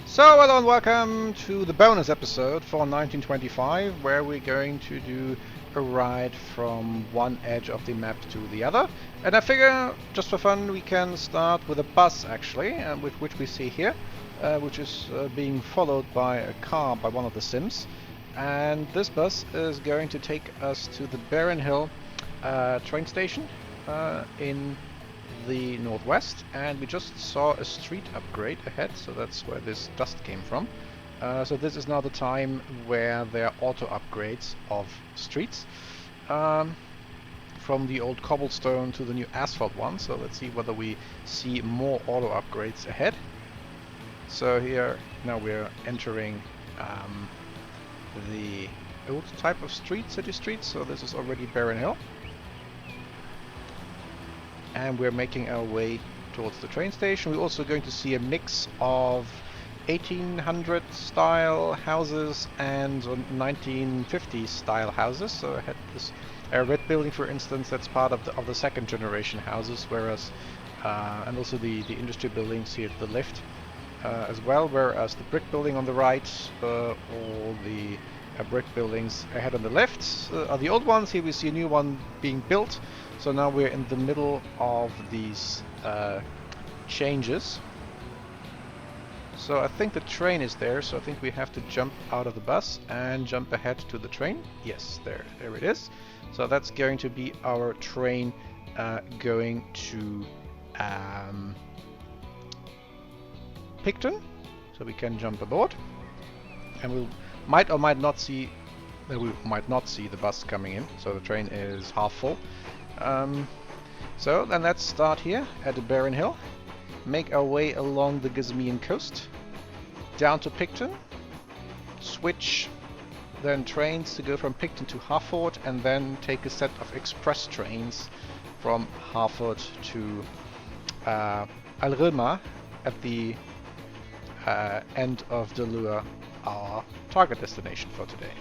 So hello and welcome to the bonus episode for 1925, where we're going to do a ride from one edge of the map to the other. And I figure, just for fun, we can start with a bus actually, which we see here, which is being followed by a car by one of the Sims. And this bus is going to take us to the Beryn Hill train station in the northwest, and we just saw a street upgrade ahead, so that's where this dust came from. So this is now the time where there are auto upgrades of streets, from the old cobblestone to the new asphalt one. So let's see whether we see more auto upgrades ahead. So here now we're entering the old type of street, city street, so this is already Beryn Hill. And we're making our way towards the train station. We're also going to see a mix of 1800 style houses and 1950 style houses. So I had this red building, for instance, that's part of the second generation houses, whereas and also the industry buildings here at the left as well, whereas the brick building on the right or the brick buildings ahead on the left are the old ones. Here we see a new one being built. So now we're in the middle of these changes. So I think the train is there, so I think we have to jump out of the bus and jump ahead to the train. Yes, there it is. So that's going to be our train going to Pigton. So we can jump aboard, and we might or might not see the bus coming in. So the train is half full. So then let's start here at the Beryn Hill, make our way along the Gasmean coast, down to Pigton, switch then trains to go from Pigton to Harford, and then take a set of express trains from Harford to Al-Rilma at the end of Dalluha, our target destination for today.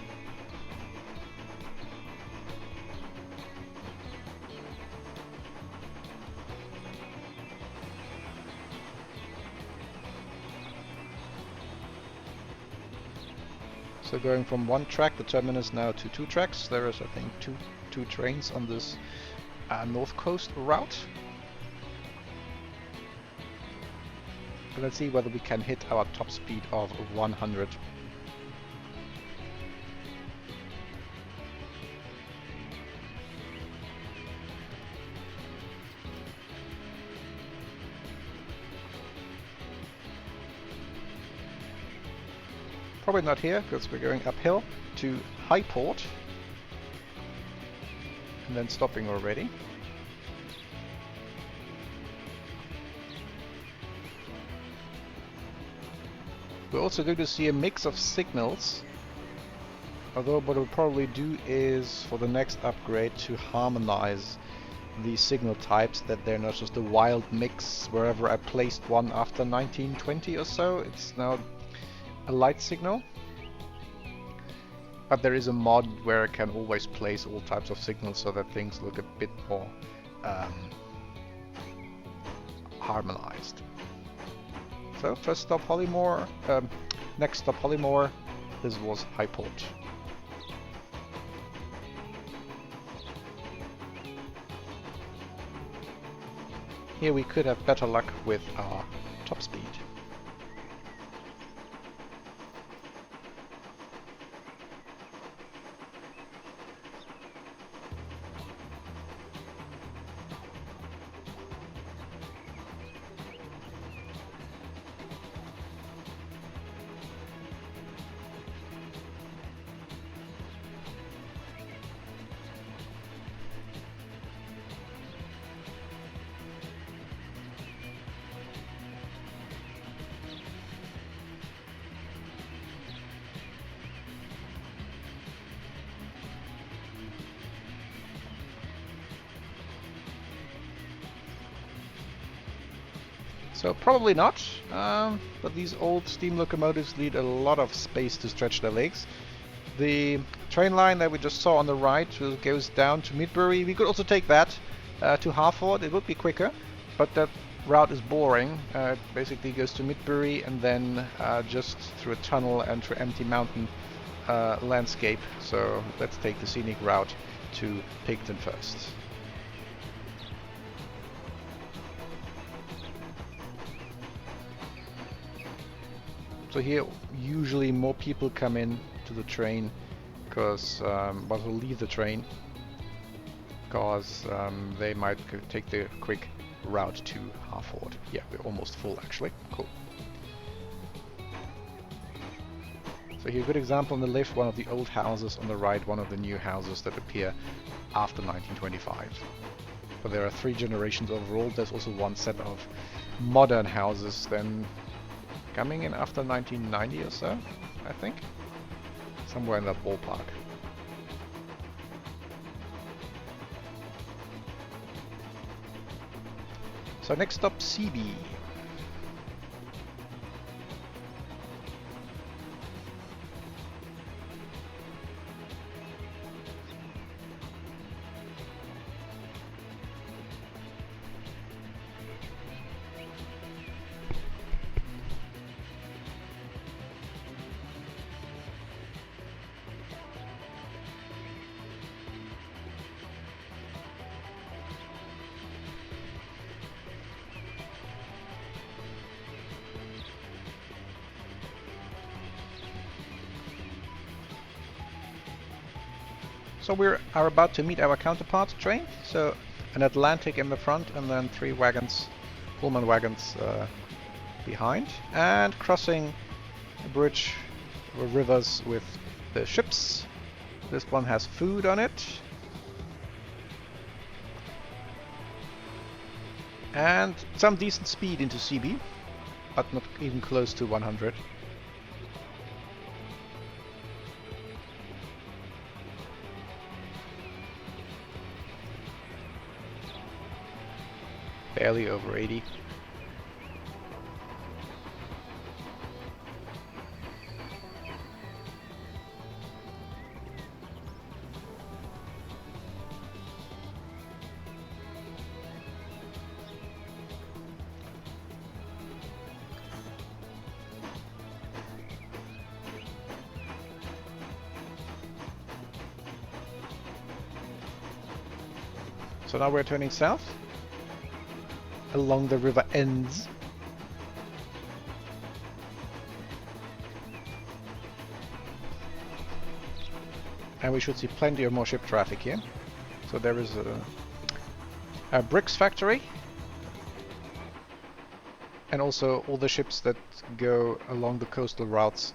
So going from one track, the terminus, now to two tracks. There is, I think, two trains on this north coast route. So let's see whether we can hit our top speed of 100. Probably not here, because we're going uphill to Highport and then stopping already. We're also going to see a mix of signals, although what we'll probably do is, for the next upgrade, to harmonize the signal types, that they're not just a wild mix wherever I placed one after 1920 or so. It's now a light signal, but there is a mod where I can always place all types of signals so that things look a bit more harmonized. So first stop Hollymore, next stop Hollymore. This was Highport. Here we could have better luck with our top speed. So probably not, but these old steam locomotives need a lot of space to stretch their legs. The train line that we just saw on the right goes down to Midbury. We could also take that to Harford. It would be quicker, but that route is boring. It basically goes to Midbury and then just through a tunnel and through empty mountain landscape. So let's take the scenic route to Pigton first. So here usually more people come in to the train because well, will leave the train because they might take the quick route to Harford. Yeah, we're almost full actually. Cool. So here, a good example on the left, one of the old houses, on the right, one of the new houses that appear after 1925. So there are 3 generations overall. There's also one set of modern houses then coming in after 1990 or so, I think. Somewhere in that ballpark. So next stop, CB. So we are about to meet our counterpart train. So an Atlantic in the front and then 3 wagons, Pullman wagons behind. And crossing a bridge or rivers with the ships. This one has food on it. And some decent speed into CB, but not even close to 100. Barely over 80. So now we're turning south along the river ends. And we should see plenty of more ship traffic here. So there is a bricks factory. And also all the ships that go along the coastal routes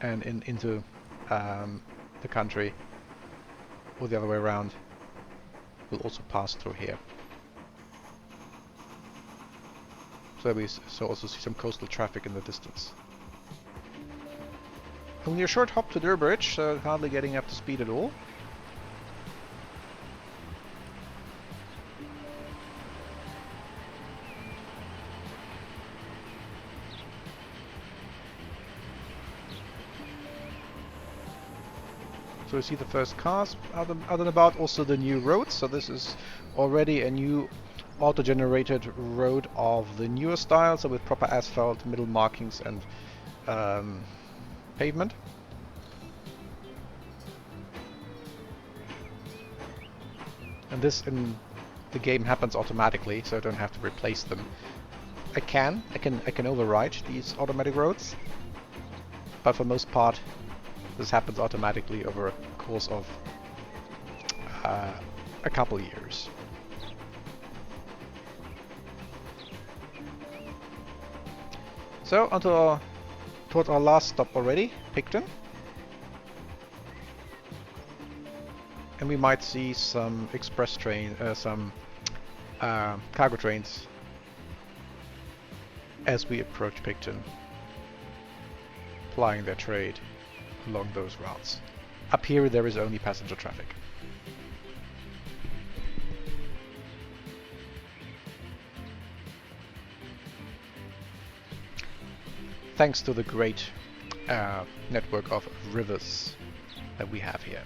and into the country, or the other way around, will also pass through here. So we also see some coastal traffic in the distance. Only a short hop to Durbridge, so hardly getting up to speed at all. So we see the first cars out and about, also the new roads. So this is already a new auto-generated road of the newer style, so with proper asphalt, middle markings and pavement. And this in the game happens automatically, so I don't have to replace them. I can override these automatic roads, but for most part this happens automatically over a course of a couple years. So onto towards our last stop already, Pigton. And we might see some express train, some cargo trains as we approach Pigton, plying their trade along those routes. Up here there is only passenger traffic. Thanks to the great network of rivers that we have here.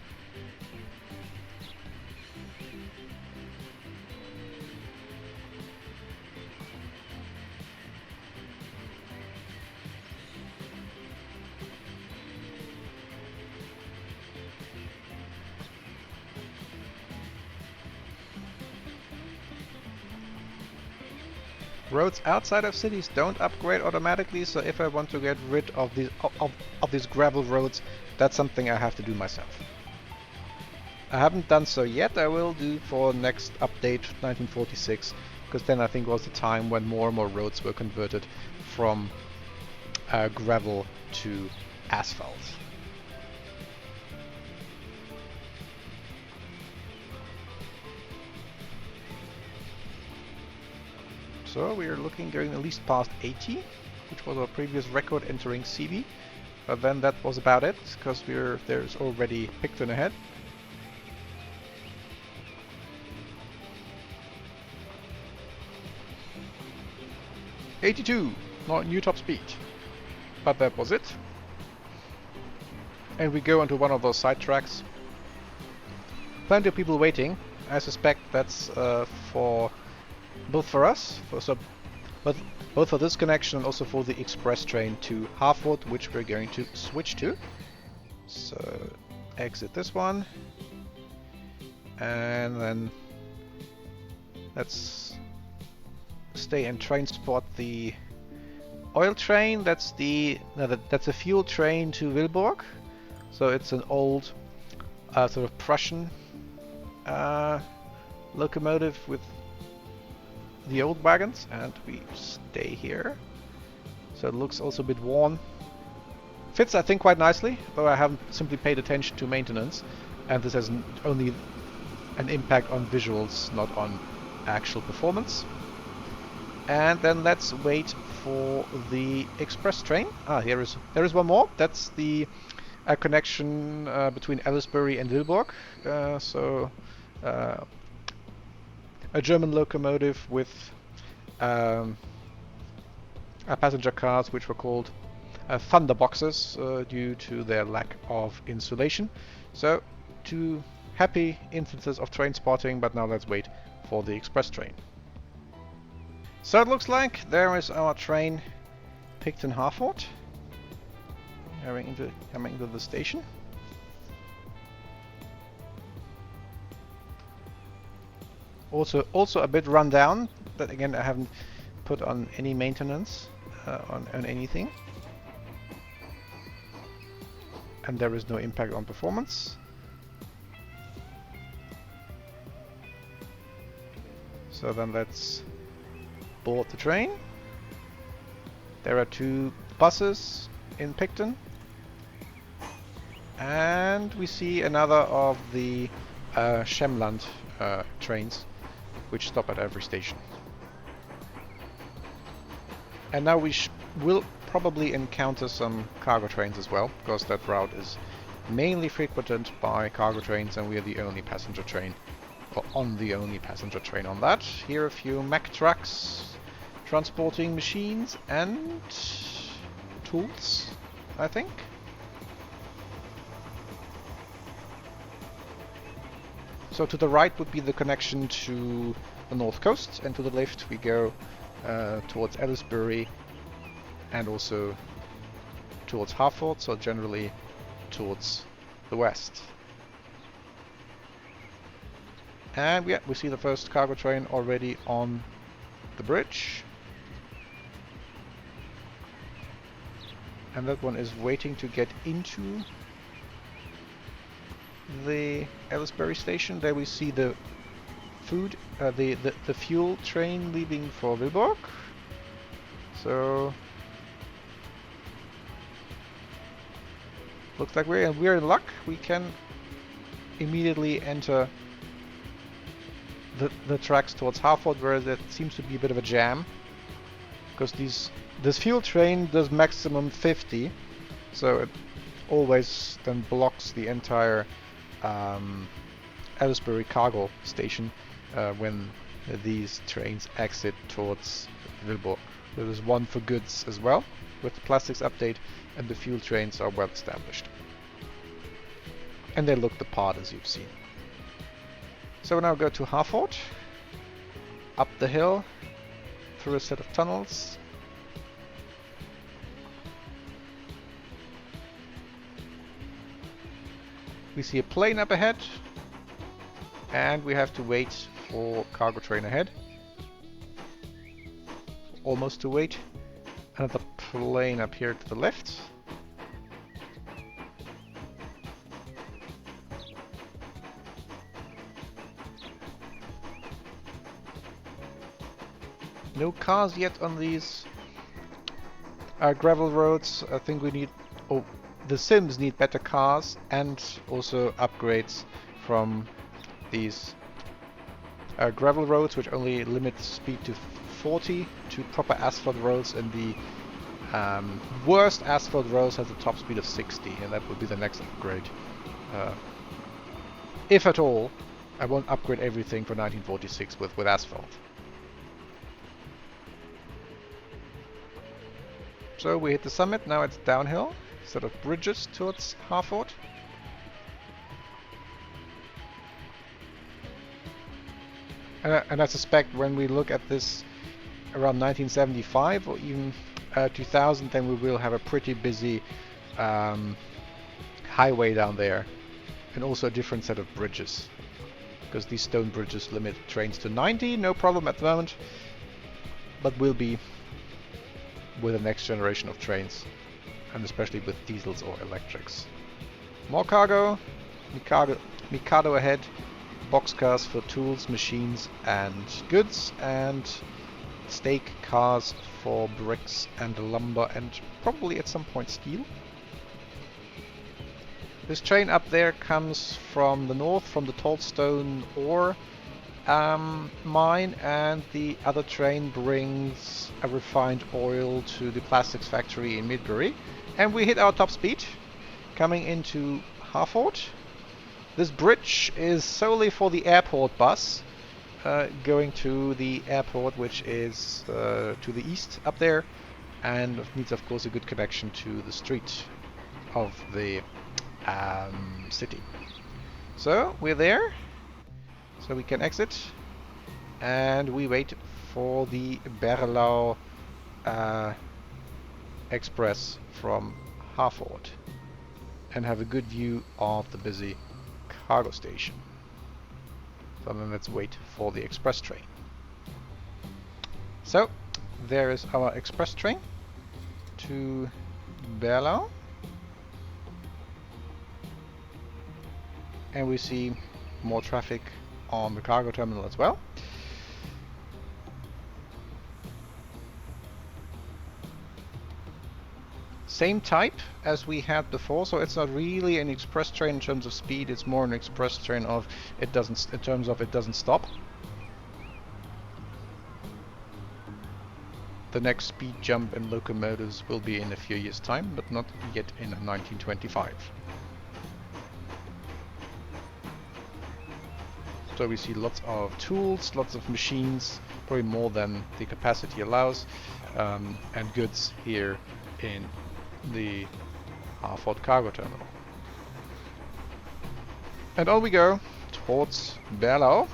roads outside of cities don't upgrade automatically, so if I want to get rid of these gravel roads, that's something I have to do myself. I haven't done so yet. I will do for next update 1946, because then I think was the time when more and more roads were converted from gravel to asphalt. So we are looking going at least past 80, which was our previous record entering CB. But then that was about it, because there's already Pigton ahead. '82, not new top speed. But that was it. And we go onto one of those side tracks. Plenty of people waiting. I suspect that's for both for us, but both for this connection and also for the express train to Harford, which we're going to switch to. So exit this one, and then let's stay and train spot the oil train. That's a fuel train to Wilborg. So it's an old sort of Prussian locomotive with the old wagons, and we stay here. So it looks also a bit worn. Fits, I think, quite nicely, though I haven't simply paid attention to maintenance, and this has only an impact on visuals, not on actual performance. And then let's wait for the express train. There is one more. That's the connection between Aylesbury and Wilborg. A German locomotive with passenger cars which were called thunderboxes due to their lack of insulation. So, two happy instances of train spotting, but now let's wait for the express train. So it looks like there is our train Pigton-Harford coming into the station. Also a bit run down, but again I haven't put on any maintenance on anything, and there is no impact on performance. So then let's board the train. There are two buses in Pigton, and we see another of the Schemland trains, which stop at every station. And now we will probably encounter some cargo trains as well, because that route is mainly frequented by cargo trains, and we are the only passenger train, or on the only passenger train on that. Here are a few Mack trucks transporting machines and tools, I think. So to the right would be the connection to the north coast, and to the left we go towards Aylesbury and also towards Harford, so generally towards the west. And we see the first cargo train already on the bridge. And that one is waiting to get into the Aylesbury station. There we see the the fuel train leaving for Wilborg. So looks like we're in luck. We can immediately enter the tracks towards Harford, where there seems to be a bit of a jam, because this fuel train does maximum 50, so it always then blocks the entire Aylesbury cargo station when these trains exit towards Wilborg. There is one for goods as well, with the plastics update, and the fuel trains are well established. And they look the part, as you've seen. So we now go to Harford, up the hill, through a set of tunnels. We see a plane up ahead, and we have to wait for cargo train ahead. almost to wait. Another plane up here to the left. No cars yet on these gravel roads. I think we need... Oh, the Sims need better cars and also upgrades from these gravel roads, which only limit speed to 40, to proper asphalt roads, and the worst asphalt roads has a top speed of 60, and that would be the next upgrade. If at all, I won't upgrade everything for 1946 with asphalt. So we hit the summit, now it's downhill, instead of bridges towards Harford. And I suspect when we look at this around 1975 or even 2000, then we will have a pretty busy highway down there, and also a different set of bridges, because these stone bridges limit trains to 90, no problem at the moment, but will be with the next generation of trains, and especially with diesels or electrics. More cargo, Mikado ahead, boxcars for tools, machines and goods, and stake cars for bricks and lumber, and probably at some point steel. This train up there comes from the north, from the Toldstone ore mine, and the other train brings a refined oil to the plastics factory in Midbury. And we hit our top speed, coming into Harford. This bridge is solely for the airport bus, going to the airport, which is to the east up there, and needs of course a good connection to the street of the city. So we're there, so we can exit, and we wait for the Berlau Express from Harford, and have a good view of the busy cargo station. So then let's wait for the express train. So there is our express train to Berlau, and we see more traffic on the cargo terminal as well. Same type as we had before, so it's not really an express train in terms of speed, it's more an express train of it doesn't stop. The next speed jump in locomotives will be in a few years' time, but not yet in 1925. So we see lots of tools, lots of machines, probably more than the capacity allows, and goods here in the Harford cargo terminal. And on we go towards Berlau.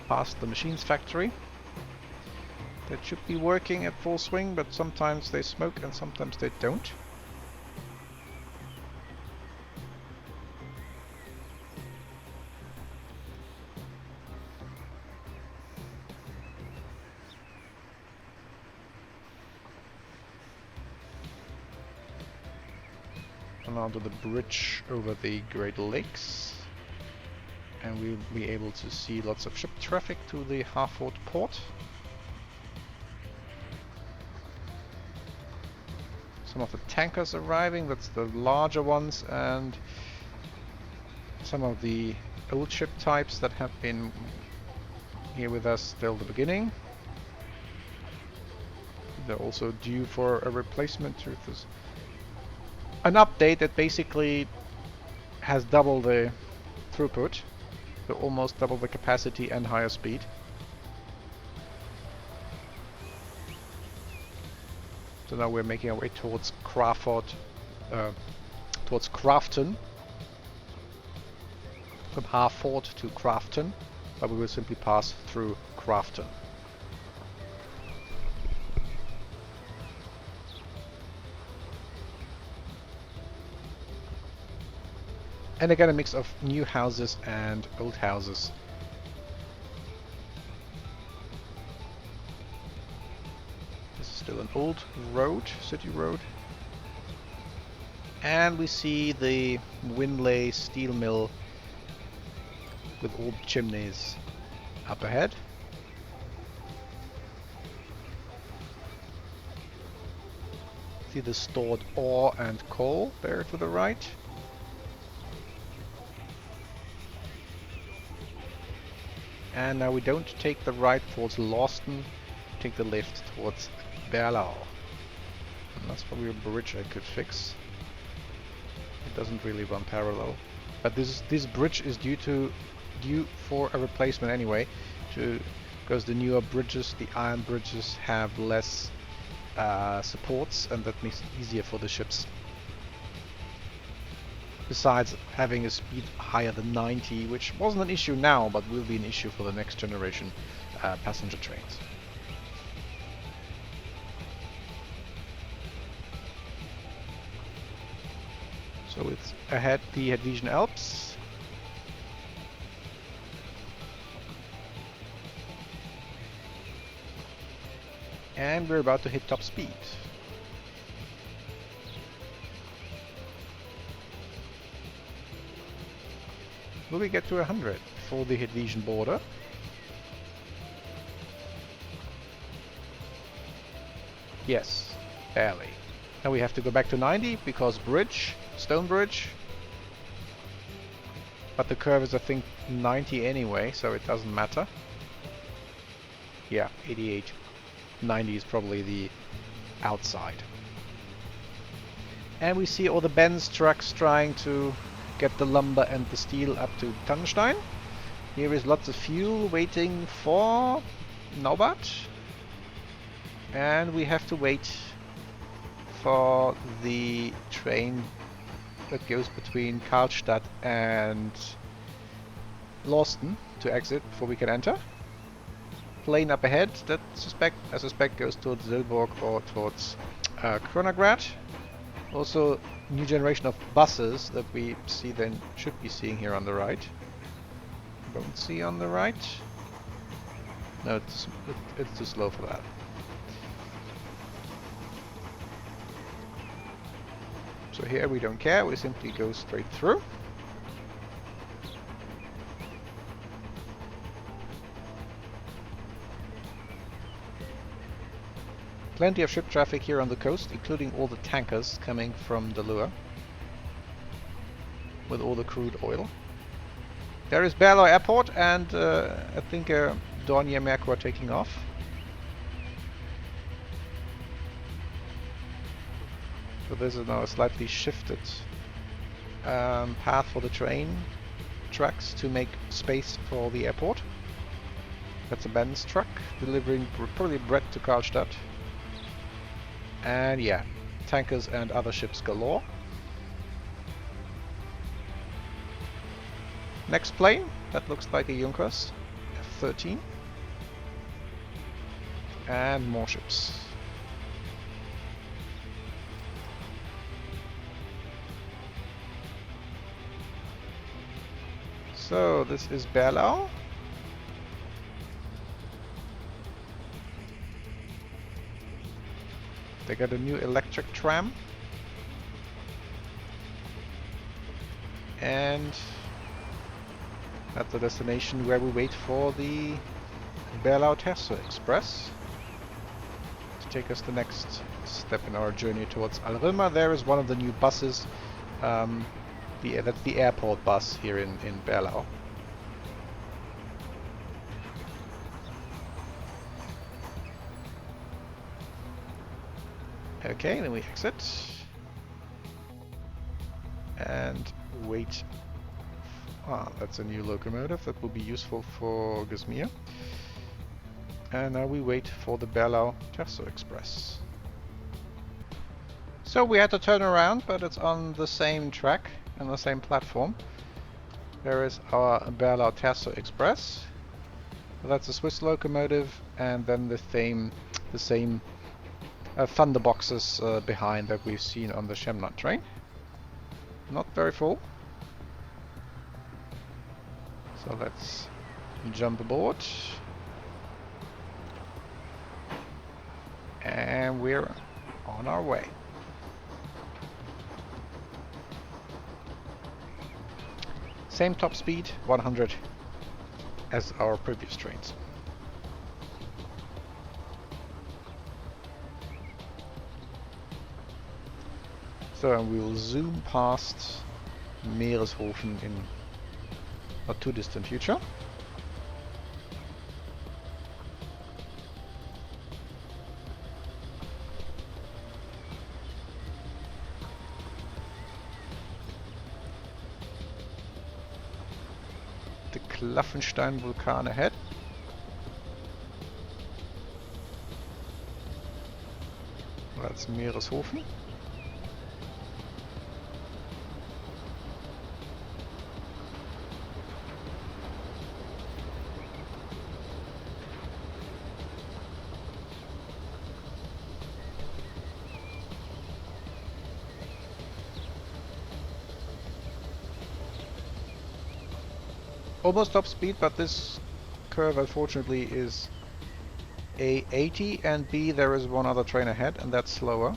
Past the machines factory. That should be working at full swing, but sometimes they smoke and sometimes they don't. Onto the bridge over the Great Lakes, and we'll be able to see lots of ship traffic to the Harford port. Some of the tankers arriving, that's the larger ones, and some of the old ship types that have been here with us till the beginning. They're also due for a replacement. There's an update that basically has double the throughput, so almost double the capacity and higher speed. So now we're making our way towards towards Crafton, from Harford to Crafton, but we will simply pass through Crafton. And again a mix of new houses and old houses. This is still an old road, city road. And we see the Winley steel mill with old chimneys up ahead. See the stored ore and coal there to the right. And now we don't take the right towards Lawston, take the left towards Berlau. And that's probably a bridge I could fix. It doesn't really run parallel. But this bridge is due for a replacement anyway, because the newer bridges, the iron bridges, have less supports, and that makes it easier for the ships. Besides having a speed higher than 90, which wasn't an issue now, but will be an issue for the next generation passenger trains. So it's ahead the Hedvesian Alps. And we're about to hit top speed. Will we get to 100 for the Hedvesian border? Yes, barely. Now we have to go back to 90 because bridge, stone bridge. But the curve is I think 90 anyway, so it doesn't matter. Yeah, 88. 90 is probably the outside. And we see all the Benz trucks trying to get the lumber and the steel up to Tannstein. Here is lots of fuel waiting for Norbert. And we have to wait for the train that goes between Karlstadt and Lawston to exit before we can enter. Plane up ahead that I suspect goes towards Zilburg or towards Kronagrad. Also new generation of buses that we see then should be seeing here on the right. Don't see on the right. No, it's too slow for that. So here we don't care, we simply go straight through. Plenty of ship traffic here on the coast, including all the tankers coming from Dalluha with all the crude oil. There is Berlau Airport and I think Dornier Merkur taking off. So this is now a slightly shifted path for the train tracks to make space for the airport. That's a Benz truck delivering probably bread to Karlstadt. And yeah, tankers and other ships galore. Next plane, that looks like a Junkers F-13. And more ships. So this is Berlau. They got a new electric tram. And at the destination where we wait for the Berlau-Terso Express to take us the next step in our journey towards Al-Rilma. There is one of the new buses. That's the airport bus here in Berlau. Okay, then we exit and wait. That's a new locomotive that will be useful for Gasmea. And now we wait for the Berlau-Terso Express. So we had to turn around, but it's on the same track and the same platform. There is our Berlau-Terso Express. That's a Swiss locomotive, and then the same thunder boxes behind that we've seen on the Chemnat train. Not very full. So let's jump aboard. And we're on our way. Same top speed, 100, as our previous trains. So and we will zoom past Meereshofen in not too distant future. The Klaffenstein vulkan ahead. That's Meereshofen. Almost top speed, but this curve unfortunately is A 80 and B there is one other train ahead and that's slower.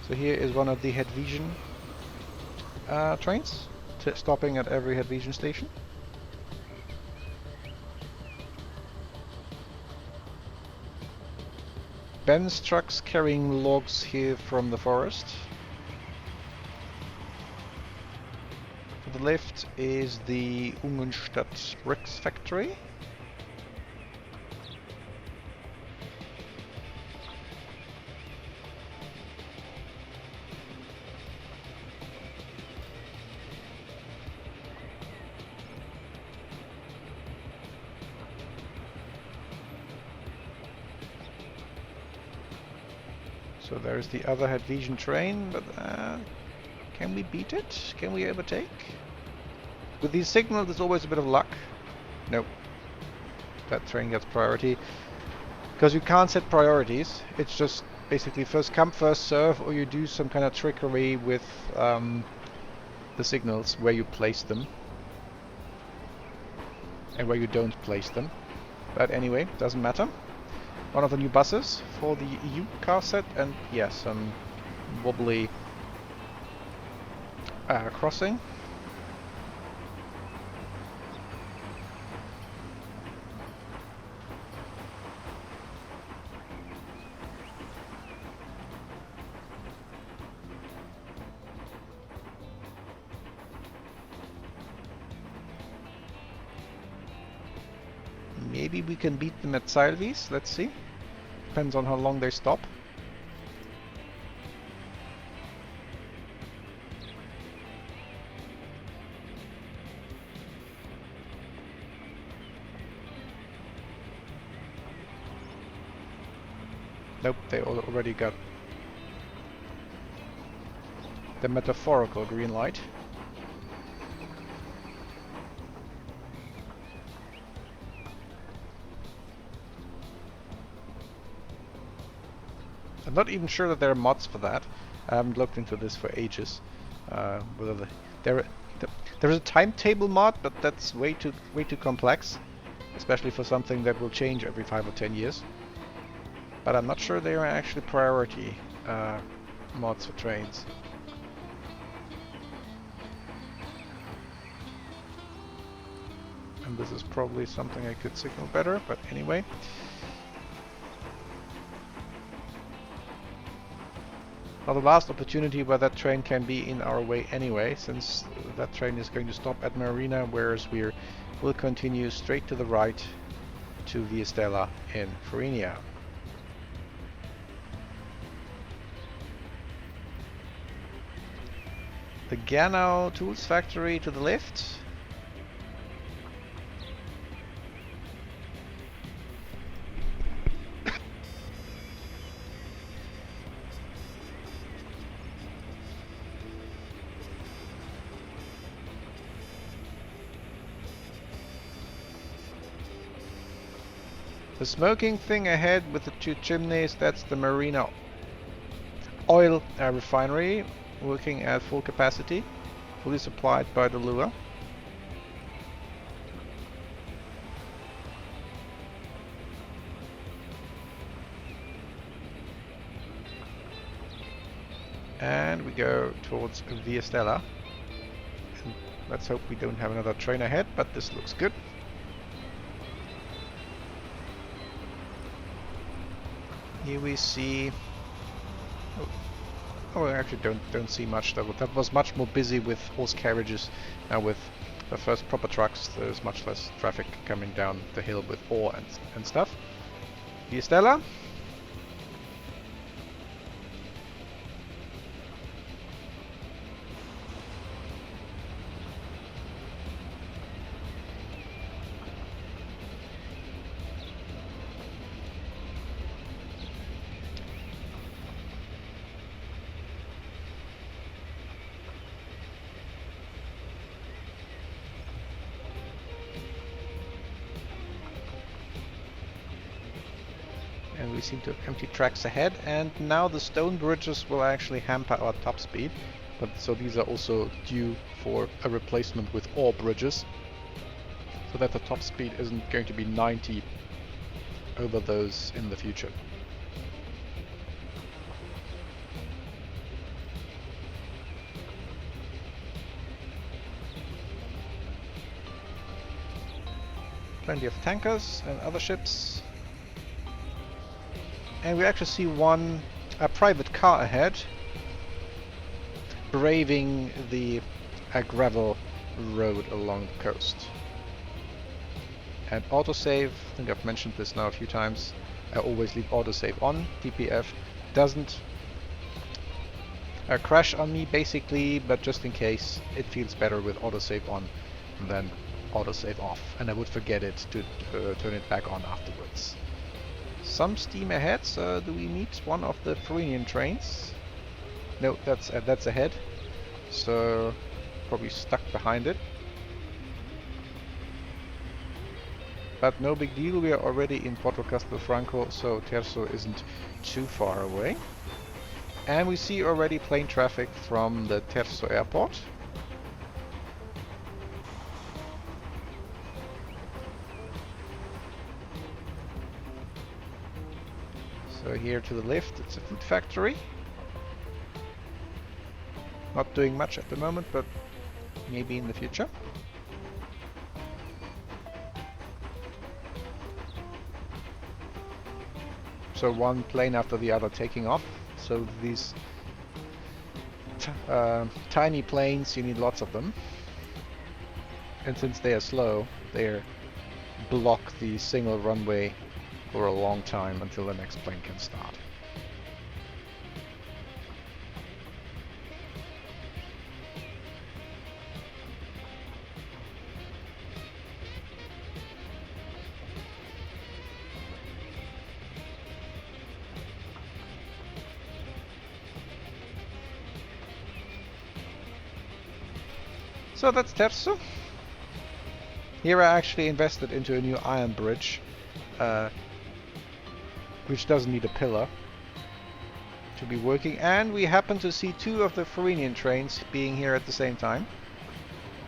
So here is one of the Hedvigen trains, stopping at every Hedvigen station. Ben's trucks carrying logs here from the forest. To the left is the Ungenstadt Bricks factory. So there's the other Hedvigen train, but can we beat it? Can we overtake? With these signals, there's always a bit of luck. Nope. That train gets priority. Because you can't set priorities. It's just basically first come, first serve, or you do some kind of trickery with the signals where you place them. And where you don't place them. But anyway, doesn't matter. One of the new buses for the EU car set, and yes, some wobbly crossing. Maybe we can beat them at Seilwies, let's see. Depends on how long they stop. Nope, they already got the metaphorical green light. I'm not even sure that there are mods for that. I haven't looked into this for ages. Whether there's a timetable mod, but that's way too complex, especially for something that will change every 5 or 10 years. But I'm not sure they are actually priority mods for trains. And this is probably something I could signal better, but anyway. Now the last opportunity where that train can be in our way anyway, since that train is going to stop at Marina, whereas we'll continue straight to the right to Via Stella in Farina. The Gernau Tools Factory to the left. The smoking thing ahead with the 2 chimneys, that's the Marina oil refinery, working at full capacity, fully supplied by Dalluha. And we go towards Via Stella. And let's hope we don't have another train ahead, but this looks good. Here we see... Oh, I actually don't see much. That was much more busy with horse carriages. Now with the first proper trucks, there's much less traffic coming down the hill with ore and stuff. Via Stella. And we seem to have empty tracks ahead, and now the stone bridges will actually hamper our top speed. But so these are also due for a replacement with ore bridges, so that the top speed isn't going to be 90 over those in the future. Plenty of tankers and other ships. And we actually see a private car ahead, braving the gravel road along the coast. And autosave, I think I've mentioned this now a few times, I always leave autosave on. DPF doesn't crash on me basically, but just in case, it feels better with autosave on than autosave off. And I would forget it to turn it back on afterwards. Some steam ahead, so do we meet one of the Therinian trains? No, that's ahead, so probably stuck behind it. But no big deal, we are already in Porto Castelfranco, so Terso isn't too far away. And we see already plane traffic from the Terso airport. So here to the left, it's a food factory. Not doing much at the moment, but maybe in the future. So one plane after the other taking off. So these tiny planes, you need lots of them. And since they are slow, they block the single runway for a long time until the next plane can start. So that's Terso. Here I actually invested into a new iron bridge, which doesn't need a pillar to be working, and we happen to see two of the Therinian trains being here at the same time.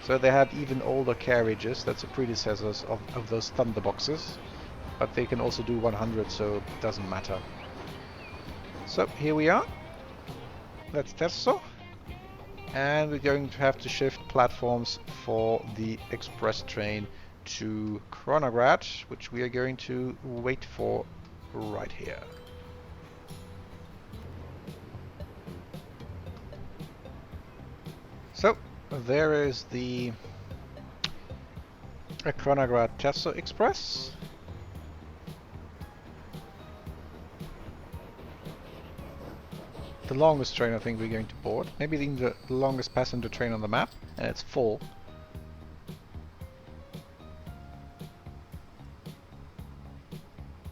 So they have even older carriages, that's the predecessors of those thunderboxes, but they can also do 100, so it doesn't matter. So here we are, that's Terso, and we're going to have to shift platforms for the express train to Kronagrad, which we are going to wait for right here. So there is the Kronagrad-Terso Express. The longest train I think we're going to board. Maybe even the longest passenger train on the map, and it's full.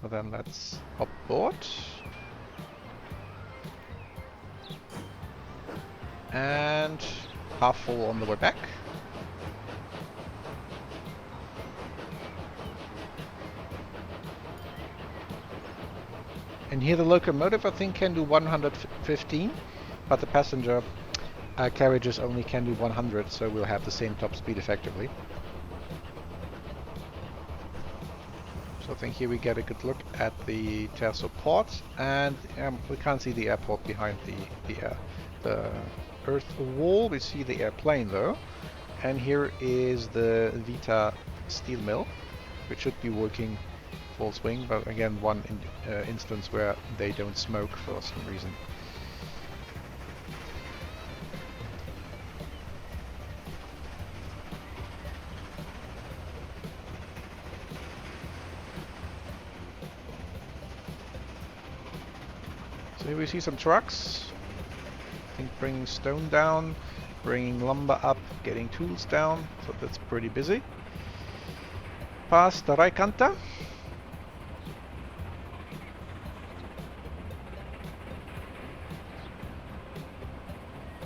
Well, then let's hop board. And half full on the way back. And here the locomotive I think can do 115, but the passenger carriages only can do 100, so we'll have the same top speed effectively. So I think here we get a good look at the Terso port, and we can't see the airport behind the the earth wall. We see the airplane though. And here is the Vita steel mill, which should be working full swing, but again one instance where they don't smoke for some reason. So here we see some trucks, I think bringing stone down, bringing lumber up, getting tools down, so that's pretty busy. Past the Raikanta.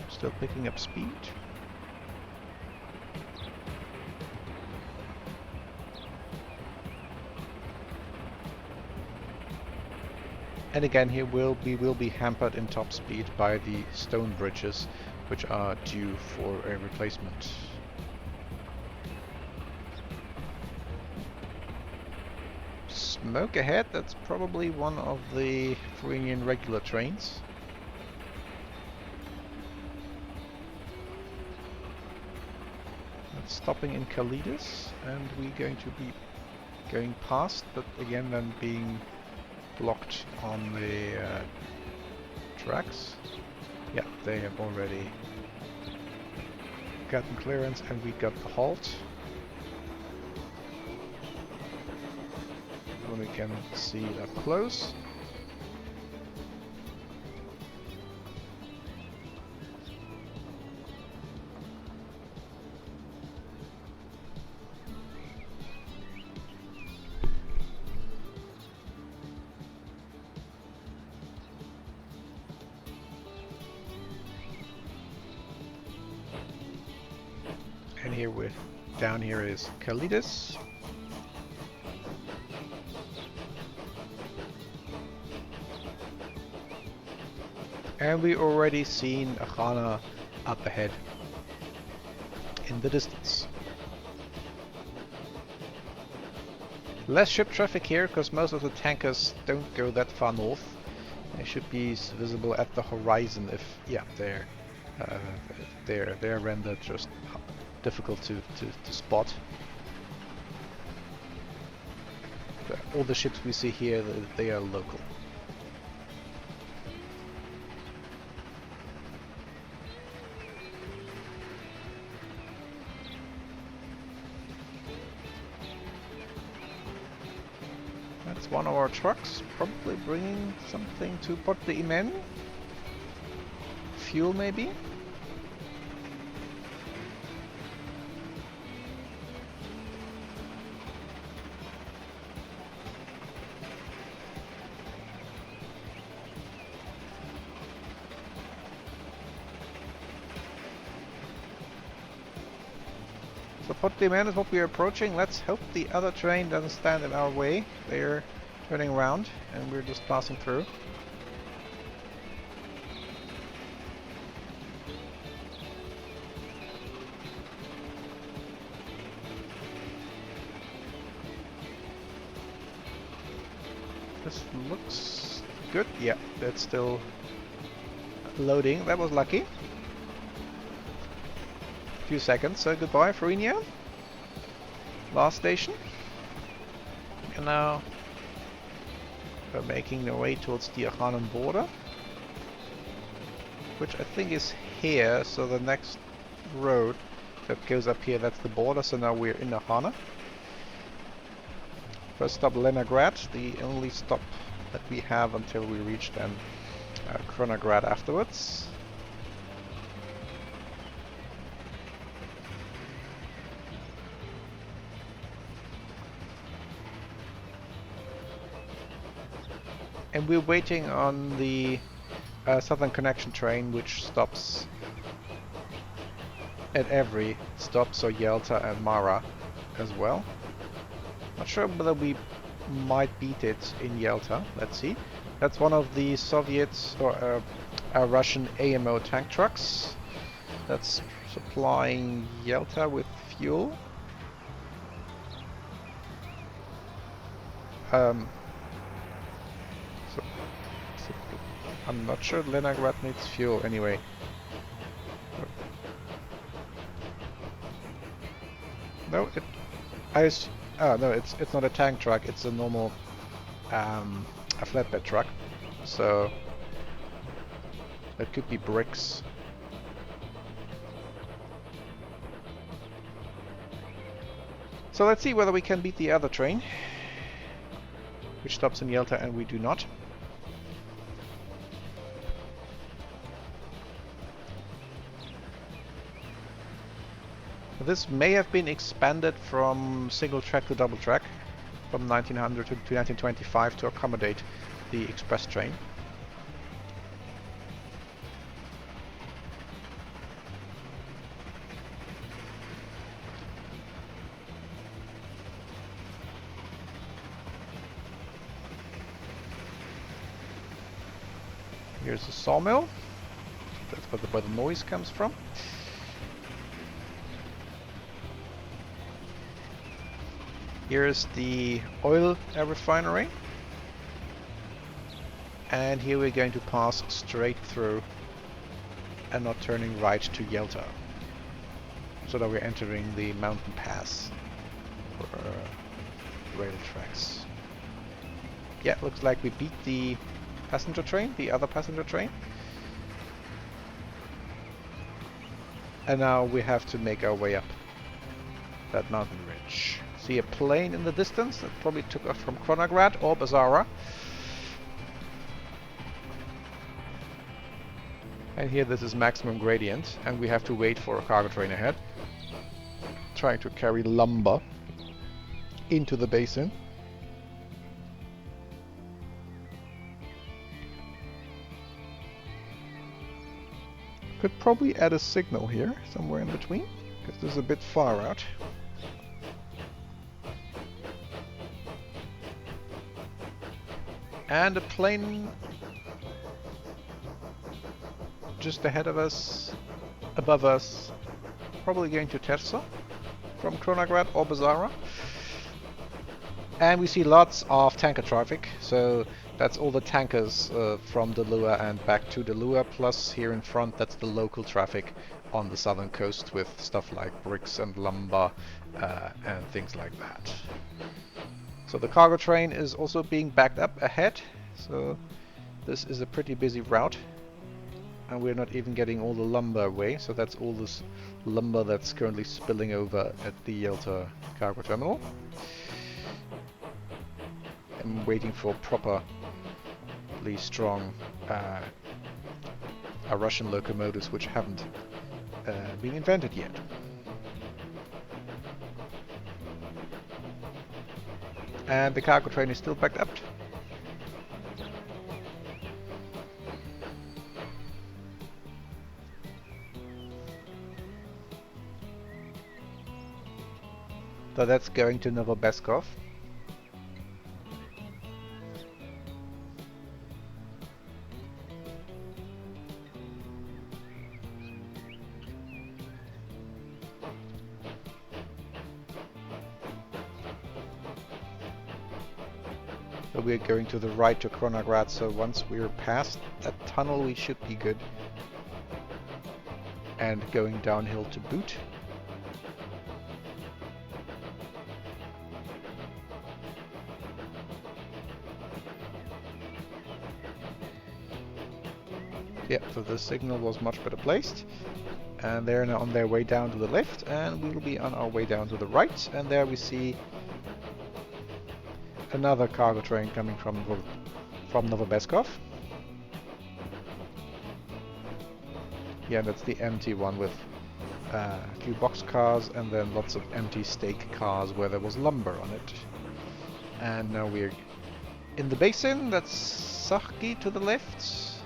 Still picking up speed. And again here we will be hampered in top speed by the stone bridges, which are due for a replacement. Smoke ahead, that's probably one of the Florian regular trains. That's stopping in Kalidas, and we're going to be going past, but again then being blocked on the tracks. Yeah, they have already gotten clearance, and we got the halt. And we can see it up close. And here down here is Kalidas. And we already seen Achana up ahead in the distance. Less ship traffic here because most of the tankers don't go that far north. They should be visible at the horizon if, yeah, they're rendered just difficult to spot. But all the ships we see here, they are local. That's one of our trucks, probably bringing something to Port de Imen. Fuel maybe? So Port de Imen is what we are approaching. Let's hope the other train doesn't stand in our way. They're turning around and we're just passing through. This looks good. Yeah, that's still loading. That was lucky. Few seconds, so goodbye Florian. Last station. And now we're making our way towards the Achana border, which I think is here, so the next road that goes up here, that's the border, so now we're in Achana. First stop Leningrad, the only stop that we have until we reach then Kronagrad afterwards. And we're waiting on the Southern Connection train, which stops at every stop, so Yalta and Mara as well. Not sure whether we might beat it in Yalta. Let's see. That's one of the Soviet or Russian AMO tank trucks that's supplying Yalta with fuel. I'm not sure Leningrad needs fuel anyway. No, oh no, it's not a tank truck. It's a normal a flatbed truck. So that could be bricks. So let's see whether we can beat the other train, which stops in Yalta, and we do not. This may have been expanded from single track to double track from 1900 to 1925 to accommodate the express train. Here's the sawmill. That's where the noise comes from. Here's the oil refinery. And here we're going to pass straight through and not turning right to Yalta. So that we're entering the mountain pass for rail tracks. Yeah, looks like we beat the passenger train, the other passenger train. And now we have to make our way up that mountain ridge. See a plane in the distance that probably took off from Kronagrad or Bazara. And here this is maximum gradient, and we have to wait for a cargo train ahead, trying to carry lumber into the basin. Could probably add a signal here, somewhere in between, because this is a bit far out. And a plane just ahead of us, above us, probably going to Terso from Kronagrad or Bazara. And we see lots of tanker traffic, so that's all the tankers from Dalluha and back to Dalluha, plus here in front that's the local traffic on the southern coast with stuff like bricks and lumber and things like that. So the cargo train is also being backed up ahead, so this is a pretty busy route. And we're not even getting all the lumber away, so that's all this lumber that's currently spilling over at the Yalta cargo terminal. I'm waiting for properly strong Russian locomotives which haven't been invented yet. And the cargo train is still backed up. So that's going to Novobeskov. So we're going to the right to Kronagrad, so once we're past that tunnel we should be good. And going downhill to boot. Yeah, so the signal was much better placed. And they're now on their way down to the left, and we'll be on our way down to the right. And there we see another cargo train coming from Novobeskov. Yeah, that's the empty one with a few boxcars and then lots of empty stake cars where there was lumber on it. And now we're in the basin. That's Sahki to the left.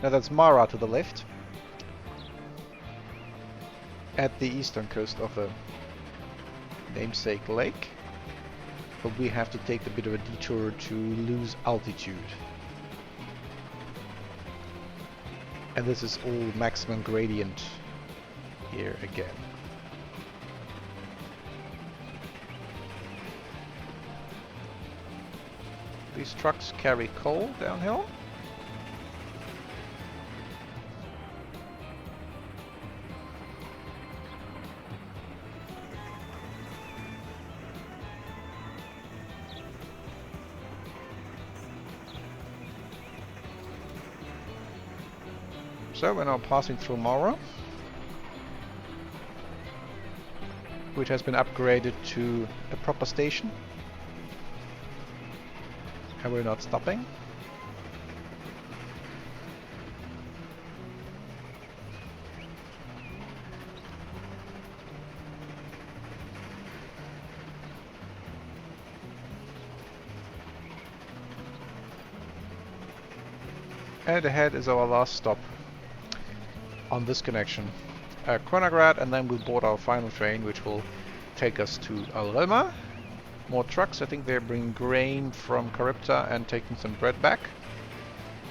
No, that's Mara to the left. At the eastern coast of the namesake lake. But we have to take a bit of a detour to lose altitude. And this is all maximum gradient here again. These trucks carry coal downhill. So we're now passing through Mauro, which has been upgraded to a proper station. And we're not stopping. And ahead is our last stop on this connection. Kronagrad, and then we'll board our final train, which will take us to Al-Rilma. More trucks. I think they're bringing grain from Charybda and taking some bread back.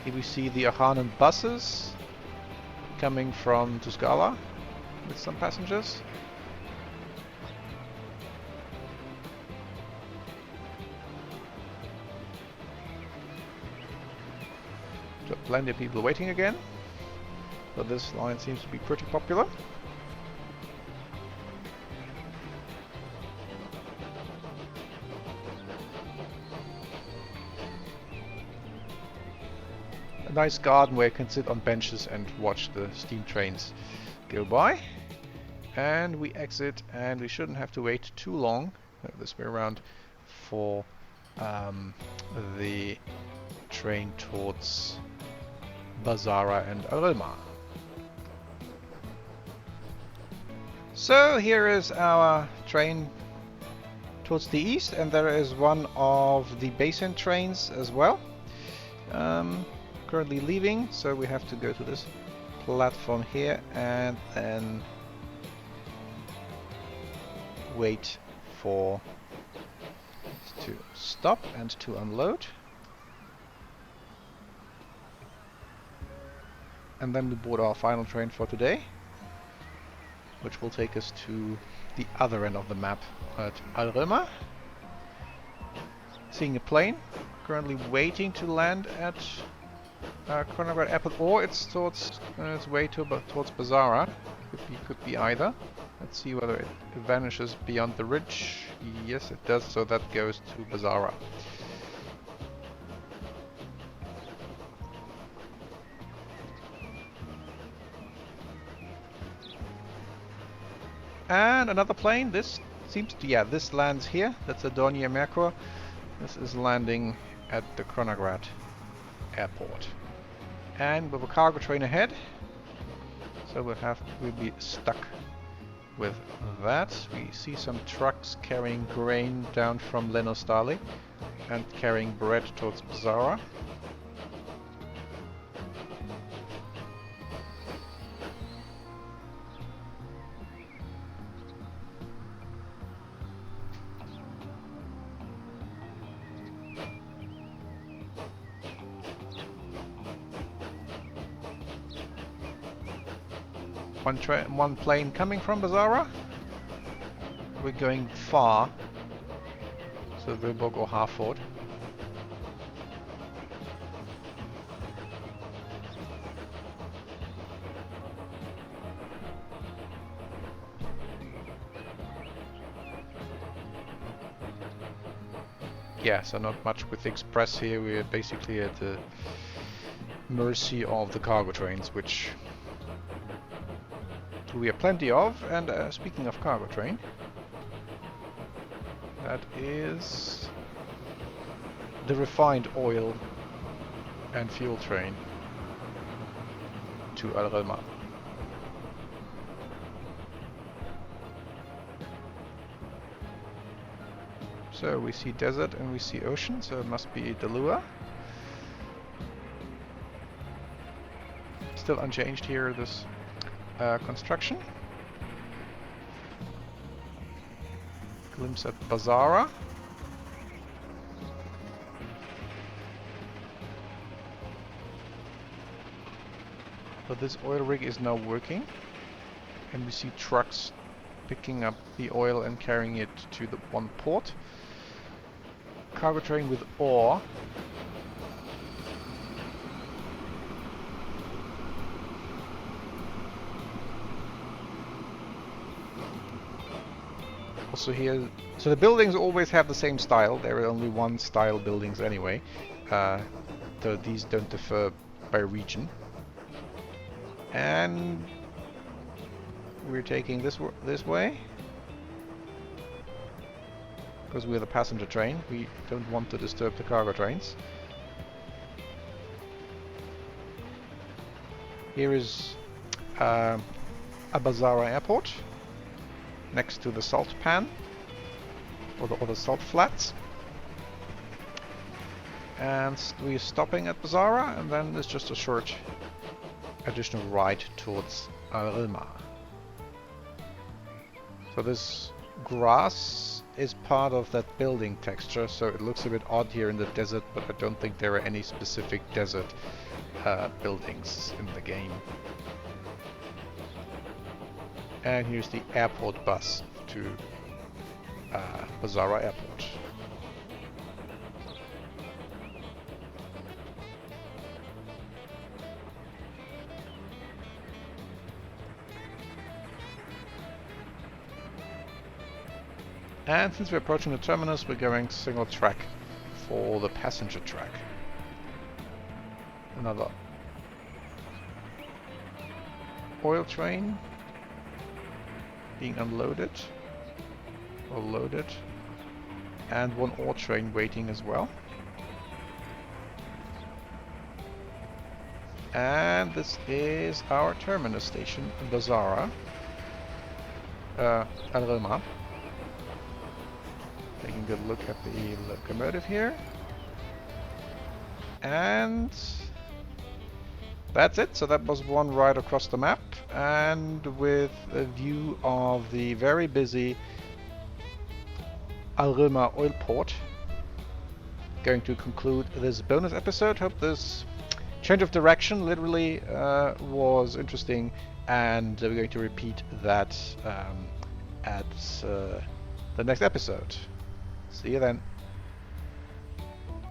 Here we see the Achanan buses coming from Tuscala with some passengers. So plenty of people waiting again. But this line seems to be pretty popular. A nice garden where you can sit on benches and watch the steam trains go by. And we exit, and we shouldn't have to wait too long, this way around, for the train towards Bazara and Al-Rilma. So here is our train towards the east, and there is one of the basin trains as well. Currently leaving, so we have to go to this platform here and then wait for it to stop and to unload. And then we board our final train for today, which will take us to the other end of the map at Al-Rilma. Seeing a plane, currently waiting to land at Kronagrad Airport, or it's towards its way towards Bazara. Could be either. Let's see whether it vanishes beyond the ridge. Yes, it does. So that goes to Bazara. And another plane. This seems to, yeah, this lands here. That's a Dornier Merkur. This is landing at the Kronagrad Airport. And with a cargo train ahead. So we'll be stuck with that. We see some trucks carrying grain down from Lenostali and carrying bread towards Bazara. One plane coming from Bazara. We're going far, so Wilburg or Harford. Yeah, so not much with the Express here. We're basically at the mercy of the cargo trains, which we have plenty of. And speaking of cargo train, that is the refined oil and fuel train to Al-Rilma. So we see desert and we see ocean, so it must be Dalluha. Still unchanged here, this construction. Glimpse at Bazara. But this oil rig is now working, and we see trucks picking up the oil and carrying it to the one port. Cargo train with ore. Also here, so the buildings always have the same style. There are only one style buildings anyway. Though these don't differ by region. And we're taking this way because we're the passenger train. We don't want to disturb the cargo trains. Here is a Bazara airport next to the salt pan or the salt flats. And we're stopping at Bazara, and then there's just a short additional ride towards Al-Rilma. So this grass is part of that building texture, so it looks a bit odd here in the desert, but I don't think there are any specific desert buildings in the game. And here's the airport bus to Bazara Airport. And since we're approaching the terminus, we're going single track for the passenger track. Another oil train being unloaded or loaded, and one ore train waiting as well. And this is our terminus station, Bazara, Al-Rilma. Taking a good look at the locomotive here. And that's it. So that was one ride across the map, and with a view of the very busy Al-Rilma oil port. Going to conclude this bonus episode. Hope this change of direction literally was interesting, and we're going to repeat that at the next episode. See you then.